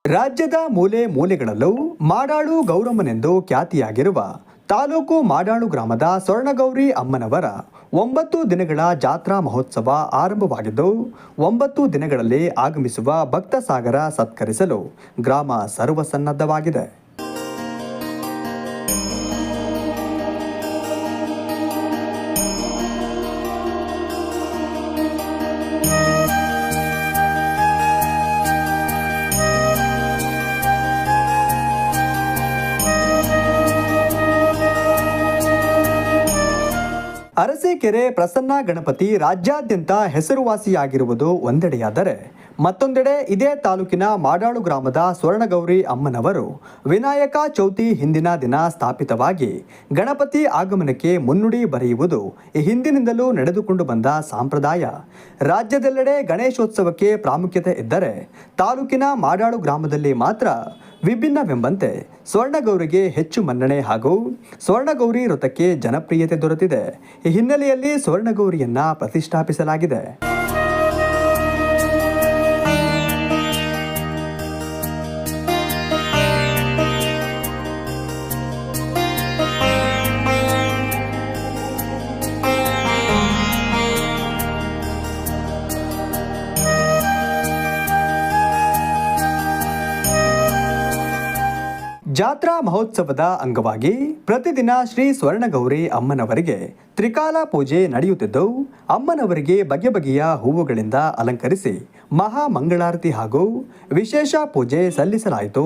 ರಾಜ್ಯದ ಮೂಲೆ ಮೂಲೆಗಳಲ್ಲೂ ಮಾಡಾಳು ಗೌರಮ್ಮನೆಂದು ಖ್ಯಾತಿಯಾಗಿರುವ ತಾಲೂಕು ಮಾಡಾಳು ಗ್ರಾಮದ ಸ್ವರ್ಣಗೌರಿ ಅಮ್ಮನವರ 9 ದಿನಗಳ ಜಾತ್ರಾ ಮಹೋತ್ಸವ ಆರಂಭವಾಗಿದ್ದು 9 ದಿನಗಳಲ್ಲಿ ಆಗಮಿಸುವ ಭಕ್ತ ಸಾಗರ ಸತ್ಕರಿಸಲು ಗ್ರಾಮ ಸರ್ವಸನ್ನದ್ಧವಾಗಿದೆ. ಅರಸೀಕೆರೆ ಪ್ರಸನ್ನ ಗಣಪತಿ ರಾಜ್ಯಾದ್ಯಂತ ಹೆಸರುವಾಸಿಯಾಗಿರುವುದು ಒಂದೆಡೆಯಾದರೆ ಮತ್ತೊಂದೆಡೆ ಇದೇ ತಾಲೂಕಿನ ಮಾಡಾಳು ಗ್ರಾಮದ ಸ್ವರ್ಣಗೌರಿ ಅಮ್ಮನವರು ವಿನಾಯಕ ಚೌತಿ ಹಿಂದಿನ ದಿನ ಸ್ಥಾಪಿತವಾಗಿ ಗಣಪತಿ ಆಗಮನಕ್ಕೆ ಮುನ್ನುಡಿ ಬರೆಯುವುದು ಈ ಹಿಂದಿನಿಂದಲೂ ನಡೆದುಕೊಂಡು ಬಂದ ಸಂಪ್ರದಾಯ. ರಾಜ್ಯದೆಲ್ಲೆಡೆ ಗಣೇಶೋತ್ಸವಕ್ಕೆ ಪ್ರಾಮುಖ್ಯತೆ ಇದ್ದರೆ ತಾಲೂಕಿನ ಮಾಡಾಳು ಗ್ರಾಮದಲ್ಲಿ ಮಾತ್ರ ವಿಭಿನ್ನವೆಂಬಂತೆ ಸ್ವರ್ಣಗೌರಿಗೆ ಹೆಚ್ಚು ಮನ್ನಣೆ ಹಾಗೂ ಸ್ವರ್ಣಗೌರಿ ವೃತ್ತಕ್ಕೆ ಜನಪ್ರಿಯತೆ ದೊರೆತಿದೆ. ಈ ಹಿನ್ನೆಲೆಯಲ್ಲಿ ಸ್ವರ್ಣಗೌರಿಯನ್ನ ಪ್ರತಿಷ್ಠಾಪಿಸಲಾಗಿದೆ. ಜಾತ್ರಾ ಮಹೋತ್ಸವದ ಅಂಗವಾಗಿ ಪ್ರತಿದಿನ ಶ್ರೀ ಸ್ವರ್ಣಗೌರಿ ಅಮ್ಮನವರಿಗೆ ತ್ರಿಕಾಲ ಪೂಜೆ ನಡೆಯುತ್ತಿದ್ದು ಅಮ್ಮನವರಿಗೆ ಬಗೆ ಬಗೆಯ ಹೂವುಗಳಿಂದ ಅಲಂಕರಿಸಿ ಮಹಾ ಮಂಗಳಾರತಿ ಹಾಗೂ ವಿಶೇಷ ಪೂಜೆ ಸಲ್ಲಿಸಲಾಯಿತು.